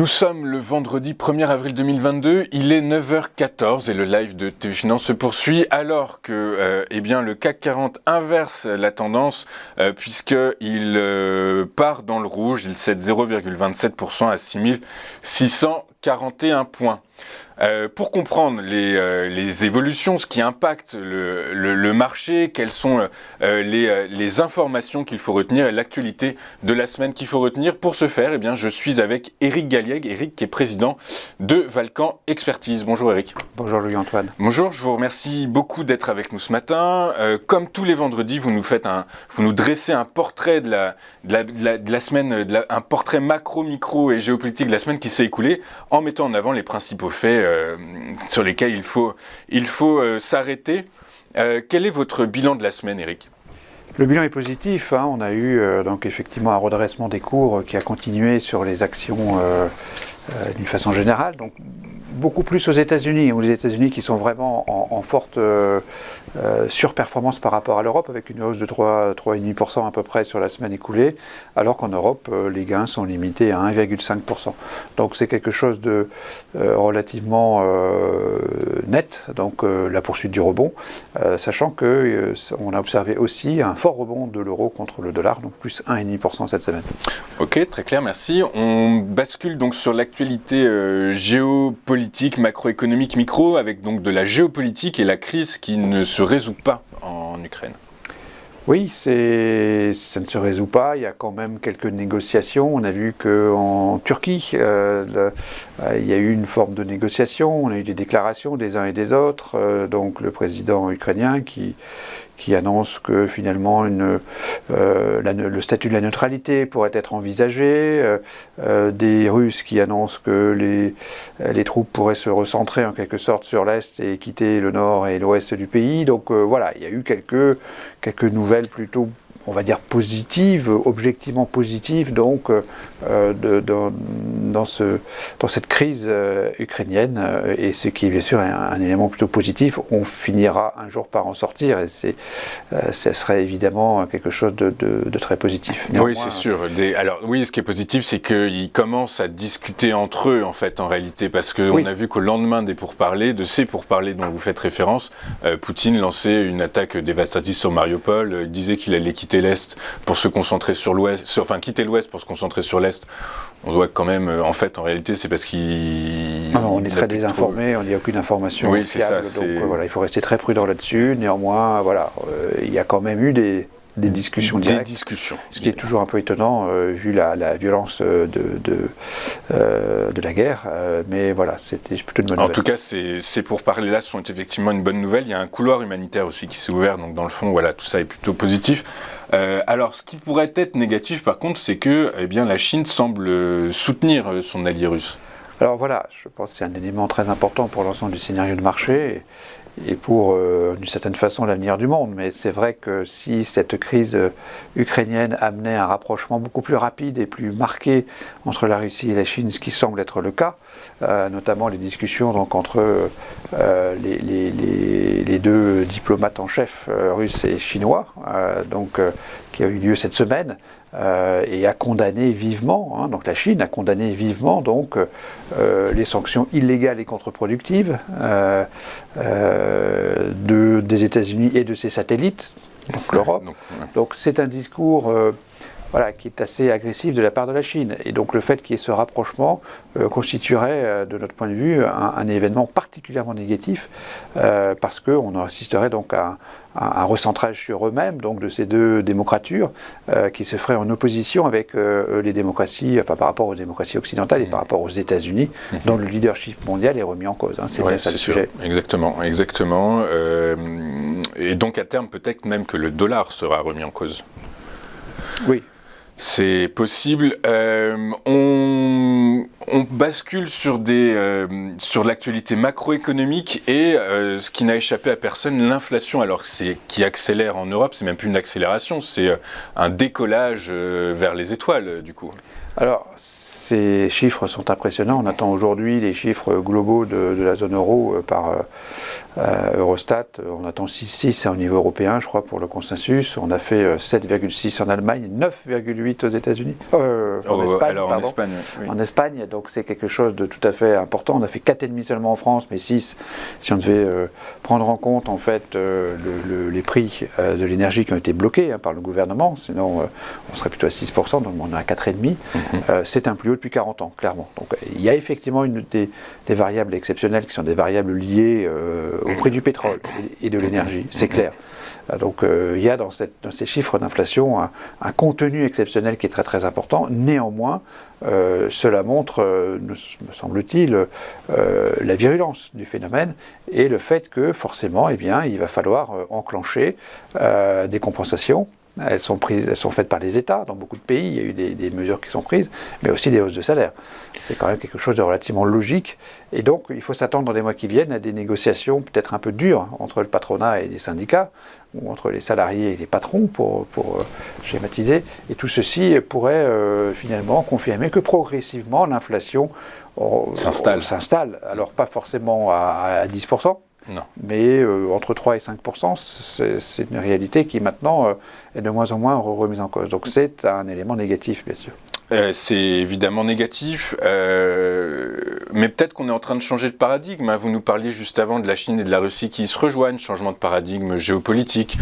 sommes le vendredi 1er avril 2022, il est 9h14 et le live de TV Finance se poursuit alors que le CAC 40 inverse la tendance puisqu'il part dans le rouge, il cède 0,27% à 6641 points. Pour comprendre les évolutions, ce qui impacte le marché, quelles sont les informations qu'il faut retenir et l'actualité de la semaine qu'il faut retenir. Pour ce faire, je suis avec Éric Galliègue, Éric qui est président de Valcan Expertise. Bonjour Éric. Bonjour Louis-Antoine. Bonjour, je vous remercie beaucoup d'être avec nous ce matin. Comme tous les vendredis, vous nous dressez un portrait de la semaine, un portrait macro, micro et géopolitique de la semaine qui s'est écoulée en mettant en avant les principaux faits sur lesquels il faut s'arrêter. Quel est votre bilan de la semaine, Éric ? Le bilan est positif. On a eu donc effectivement un redressement des cours qui a continué sur les actions d'une façon générale. Donc beaucoup plus aux États-Unis, ou les États-Unis qui sont vraiment en forte surperformance par rapport à l'Europe, avec une hausse de 3,5% à peu près sur la semaine écoulée, alors qu'en Europe, les gains sont limités à 1,5%. Donc c'est quelque chose de relativement net, donc la poursuite du rebond, sachant qu'on a observé aussi un fort rebond de l'euro contre le dollar, donc plus 1,5% cette semaine. Ok, très clair, merci. On bascule donc sur l'actualité géopolitique, macroéconomique, micro, avec donc de la géopolitique et la crise qui ne se résout pas en Ukraine. Oui, ça ne se résout pas. Il y a quand même quelques négociations. On a vu qu'en Turquie, il y a eu une forme de négociation. On a eu des déclarations des uns et des autres. Donc le président ukrainien qui annonce que finalement le statut de la neutralité pourrait être envisagé, des Russes qui annoncent que les troupes pourraient se recentrer en quelque sorte sur l'Est et quitter le Nord et l'Ouest du pays. Donc voilà, il y a eu quelques nouvelles plutôt, on va dire, positives, objectivement positives, donc dans cette crise ukrainienne, et ce qui est bien sûr un élément plutôt positif. On finira un jour par en sortir, et ça serait évidemment quelque chose de très positif. Néanmoins, oui, c'est sûr. Alors oui, ce qui est positif, c'est qu'ils commencent à discuter entre eux, en fait, en réalité, parce qu'on oui. a vu qu'au lendemain de ces pourparlers dont vous faites référence, Poutine lançait une attaque dévastatrice sur Mariupol. Il disait qu'il allait quitter l'Est pour se concentrer sur l'Ouest, quitter l'Ouest pour se concentrer sur l'Est. On doit quand même, en réalité, c'est parce qu'il... on est très désinformé, on n'y a aucune information fiable, donc voilà, il faut rester très prudent là-dessus. Néanmoins, il y a quand même eu des discussions directes. Des discussions. Ce qui est toujours un peu étonnant, vu la violence de la guerre. Mais voilà, c'était plutôt une bonne nouvelle. En tout cas, ces pourparlers-là sont effectivement une bonne nouvelle. Il y a un couloir humanitaire aussi qui s'est ouvert. Donc dans le fond, tout ça est plutôt positif. Alors, ce qui pourrait être négatif, par contre, c'est que la Chine semble soutenir son allié russe. Alors voilà, je pense que c'est un élément très important pour l'ensemble du scénario de marché et pour, d'une certaine façon, l'avenir du monde. Mais c'est vrai que si cette crise ukrainienne amenait un rapprochement beaucoup plus rapide et plus marqué entre la Russie et la Chine, ce qui semble être le cas, notamment les discussions donc, entre les deux diplomates en chef, russes et chinois, qui a eu lieu cette semaine, et a condamné vivement, donc la Chine a condamné vivement donc les sanctions illégales et contre-productives des États-Unis et de ses satellites, donc l'Europe. Donc c'est un discours qui est assez agressif de la part de la Chine. Et donc le fait qu'il y ait ce rapprochement constituerait, de notre point de vue, un événement particulièrement négatif, parce qu'on assisterait donc à un recentrage sur eux-mêmes, donc de ces deux démocratures, qui se ferait en opposition avec les démocraties, par rapport aux démocraties occidentales et par rapport aux États-Unis, dont le leadership mondial est remis en cause. C'est bien ça le sujet. Exactement. Et donc à terme, peut-être même que le dollar sera remis en cause. Oui. C'est possible. On bascule sur l'actualité macroéconomique et ce qui n'a échappé à personne, l'inflation. Alors qui accélère en Europe, c'est même plus une accélération, c'est un décollage vers les étoiles du coup. Alors ces chiffres sont impressionnants. On attend aujourd'hui les chiffres globaux de la zone euro par Eurostat. On attend 6,6 au niveau européen, je crois, pour le consensus. On a fait 7,6 en Allemagne, 9,8 aux États-Unis. En Espagne, alors pardon. en Espagne, oui. En Espagne, donc c'est quelque chose de tout à fait important. On a fait 4,5 seulement en France, mais 6 si on devait prendre en compte en fait les prix de l'énergie qui ont été bloqués par le gouvernement. Sinon, on serait plutôt à 6%, donc on est à 4,5. C'est un plus haut depuis 40 ans, clairement. Donc il y a effectivement des variables exceptionnelles qui sont des variables liées au prix du pétrole et de l'énergie, c'est clair. Donc il y a dans ces chiffres d'inflation un contenu exceptionnel qui est très très important. Néanmoins, cela montre, me semble-t-il, la virulence du phénomène et le fait que forcément, il va falloir enclencher des compensations. Elles sont faites par les États. Dans beaucoup de pays, il y a eu des mesures qui sont prises, mais aussi des hausses de salaire. C'est quand même quelque chose de relativement logique. Et donc, il faut s'attendre dans les mois qui viennent à des négociations peut-être un peu dures entre le patronat et les syndicats, ou entre les salariés et les patrons, pour schématiser. Et tout ceci pourrait finalement confirmer que progressivement, l'inflation s'installe. Alors, pas forcément à 10%. Non. Mais entre 3 et 5%, c'est une réalité qui maintenant est de moins en moins remise en cause. Donc c'est un élément négatif, bien sûr. C'est évidemment négatif, mais peut-être qu'on est en train de changer de paradigme. Vous nous parliez juste avant de la Chine et de la Russie qui se rejoignent, changement de paradigme géopolitique,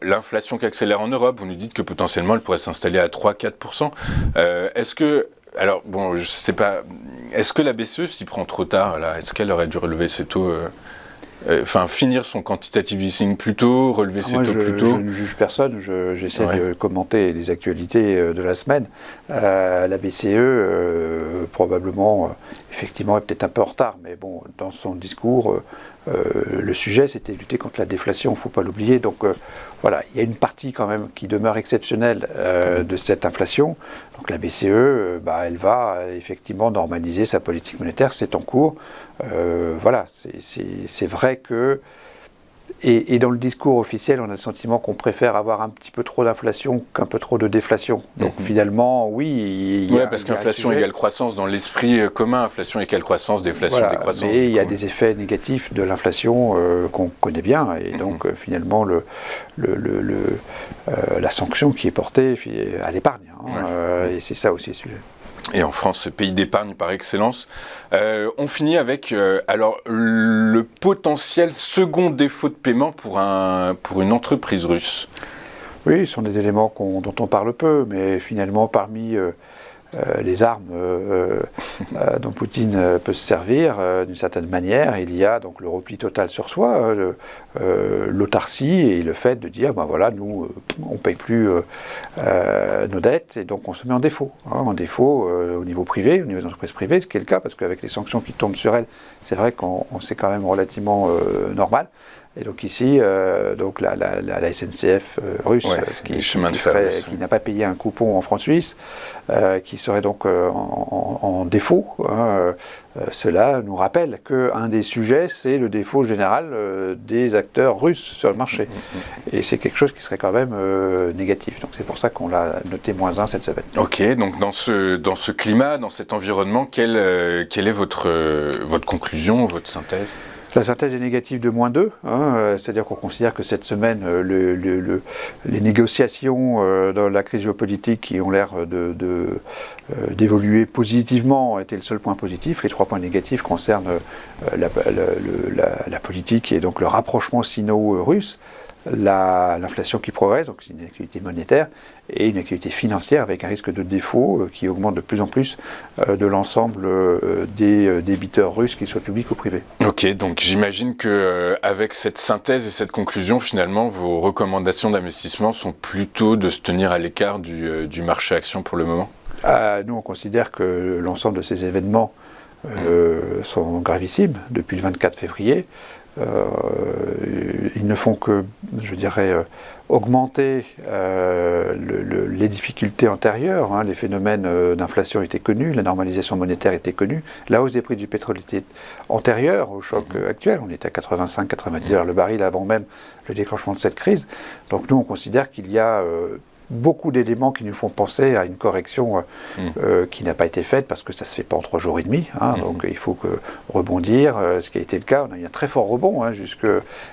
l'inflation qui accélère en Europe. Vous nous dites que potentiellement elle pourrait s'installer à 3-4%. Est-ce que la BCE s'y prend trop tard là? Est-ce qu'elle aurait dû relever ses taux finir son quantitative easing plus tôt, relever ses taux plus tôt? Je ne juge personne, j'essaie de commenter les actualités de la semaine. La BCE, probablement, effectivement, est peut-être un peu en retard, mais bon, dans son discours, le sujet, c'était lutter contre la déflation, il ne faut pas l'oublier. Donc voilà, il y a une partie quand même qui demeure exceptionnelle de cette inflation. Donc la BCE, elle va effectivement normaliser sa politique monétaire, c'est en cours. Voilà, c'est vrai que... Et dans le discours officiel, on a le sentiment qu'on préfère avoir un petit peu trop d'inflation qu'un peu trop de déflation. Donc finalement, oui... parce qu'inflation égale croissance dans l'esprit commun. Inflation égale croissance, déflation, décroissance. Mais il y a des effets négatifs de l'inflation qu'on connaît bien. Et donc finalement, la sanction qui est portée à l'épargne. Et c'est ça aussi le sujet. Et en France, pays d'épargne par excellence. On finit avec le potentiel second défaut de paiement pour une entreprise russe. Oui, ce sont des éléments dont on parle peu, mais finalement parmi les armes dont Poutine peut se servir d'une certaine manière, il y a donc le repli total sur soi, l'autarcie et le fait de dire nous on ne paye plus nos dettes et donc on se met en défaut. En défaut au niveau privé, au niveau des entreprises privées, ce qui est le cas parce qu'avec les sanctions qui tombent sur elles, c'est vrai qu'on c'est quand même relativement normal. Et donc ici, la SNCF russe, qui n'a pas payé un coupon en francs suisses, qui serait donc en défaut. Cela nous rappelle qu'un des sujets, c'est le défaut général des acteurs russes sur le marché. Et c'est quelque chose qui serait quand même négatif. Donc c'est pour ça qu'on l'a noté -1 cette semaine. Ok, donc dans ce climat, dans cet environnement, quelle est votre conclusion, votre synthèse ? La synthèse est négative de -2, c'est-à-dire qu'on considère que cette semaine, les négociations dans la crise géopolitique qui ont l'air d'évoluer positivement étaient le seul point positif. Les 3 points négatifs concernent la politique et donc le rapprochement sino-russe, l'inflation qui progresse, donc c'est une activité monétaire, et une activité financière avec un risque de défaut qui augmente de plus en plus de l'ensemble des débiteurs russes, qu'ils soient publics ou privés. Ok, donc j'imagine qu'avec cette synthèse et cette conclusion, finalement, vos recommandations d'investissement sont plutôt de se tenir à l'écart du marché action pour le moment ? Nous, on considère que l'ensemble de ces événements sont gravissimes depuis le 24 février. Ils ne font que, je dirais, augmenter les difficultés antérieures. Les phénomènes d'inflation étaient connus, la normalisation monétaire était connue, la hausse des prix du pétrole était antérieure au choc actuel. On était à 85-90 $ le baril avant même le déclenchement de cette crise. Donc nous, on considère qu'il y a beaucoup d'éléments qui nous font penser à une correction qui n'a pas été faite parce que ça ne se fait pas en 3 jours et demi. Donc il faut rebondir, ce qui a été le cas. On a eu un très fort rebond, jusque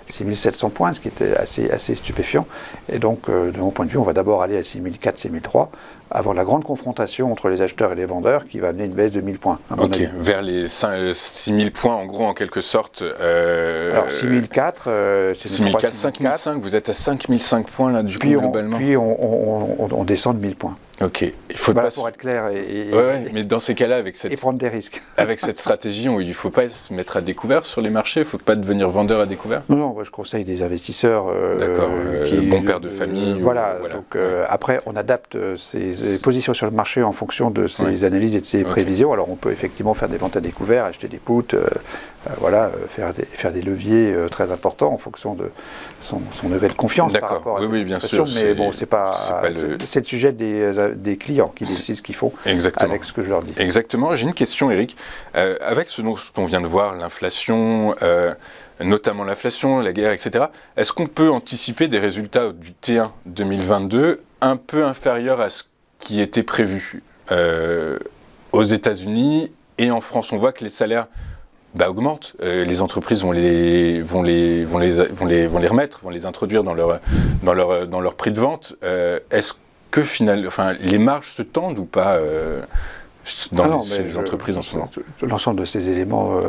6700 points, ce qui était assez stupéfiant. Et donc, de mon point de vue, on va d'abord aller à 6004, 6003, avant la grande confrontation entre les acheteurs et les vendeurs qui va amener une baisse de 1000 points. Ok, vers les 6000 points en gros en quelque sorte. Alors 6004, 6004, 5005, vous êtes à 5005 points là du coup globalement. Puis on descend de 1000 points. Ok, il faut pas pour être clair mais dans ces cas-là, avec cette prendre des risques. Avec cette stratégie, il ne faut pas se mettre à découvert sur les marchés, il ne faut pas devenir vendeur à découvert. Non, moi je conseille des investisseurs bons pères de famille. Voilà. Donc après, on adapte ses positions sur le marché en fonction de ses analyses et de ses prévisions. Alors on peut effectivement faire des ventes à découvert, acheter des puts, faire des leviers très importants en fonction de son degré de confiance par rapport à cette bien sûr. Mais bon, c'est le sujet des clients qui décident ce qu'ils font avec ce que je leur dis. Exactement. J'ai une question, Eric. Avec ce dont on vient de voir, l'inflation, notamment l'inflation, la guerre, etc., est-ce qu'on peut anticiper des résultats du T1 2022 un peu inférieurs à ce qui était prévu aux États-Unis et en France? On voit que les salaires augmentent. Les entreprises vont les remettre, vont les introduire dans leur prix de vente. Est-ce que les marges se tendent ou pas chez les entreprises en ce moment? L'ensemble de ces éléments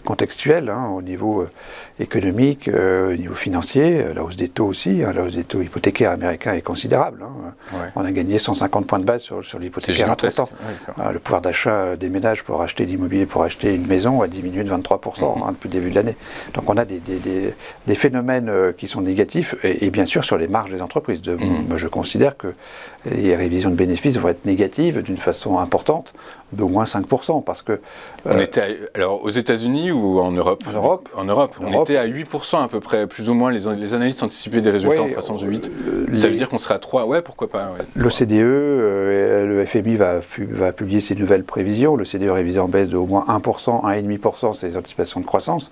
contextuels, au niveau économique, au niveau financier, la hausse des taux aussi, la hausse des taux hypothécaires américains est considérable. On a gagné 150 points de base sur l'hypothécaire à 30 ans. Le pouvoir d'achat des ménages pour acheter l'immobilier, pour acheter une maison a diminué de 23% depuis le début de l'année. Donc on a des phénomènes qui sont négatifs et bien sûr sur les marges des entreprises. Moi je considère que les révisions de bénéfices vont être négatives d'une façon importante, d'au moins 5%, parce que... on était alors aux États-Unis ou en Europe? En Europe. On était à 8% à peu près, plus ou moins. Les analystes anticipaient des résultats en croissance de 8. Ça veut dire qu'on sera à 3. Ouais, pourquoi pas. L'OCDE, le FMI va publier ses nouvelles prévisions. L'OCDE révisé en baisse de au moins 1%, 1,5% ses anticipations de croissance.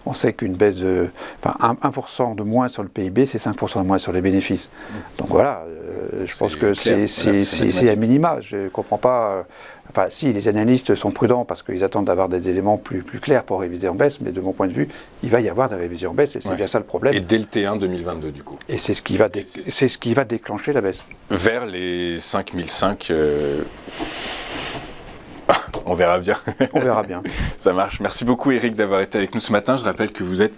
On sait qu'une baisse de 1% de moins sur le PIB, c'est 5% de moins sur les bénéfices. Donc voilà, je pense que c'est à minima. Je ne comprends pas... si, les analystes sont prudents parce qu'ils attendent d'avoir des éléments plus clairs pour réviser en baisse, mais de mon point de vue, il va y avoir des révisions en baisse et c'est bien ça le problème. Et dès le T1 2022 du coup. Et c'est ce qui va déclencher la baisse. Vers les 5005, on verra bien. On verra bien. Ça marche. Merci beaucoup Eric d'avoir été avec nous ce matin. Je rappelle que vous êtes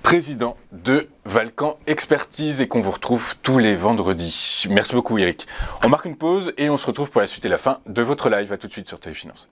président de Valcan Expertise et qu'on vous retrouve tous les vendredis. Merci beaucoup Eric. On marque une pause et on se retrouve pour la suite et la fin de votre live. À tout de suite sur TF Finance.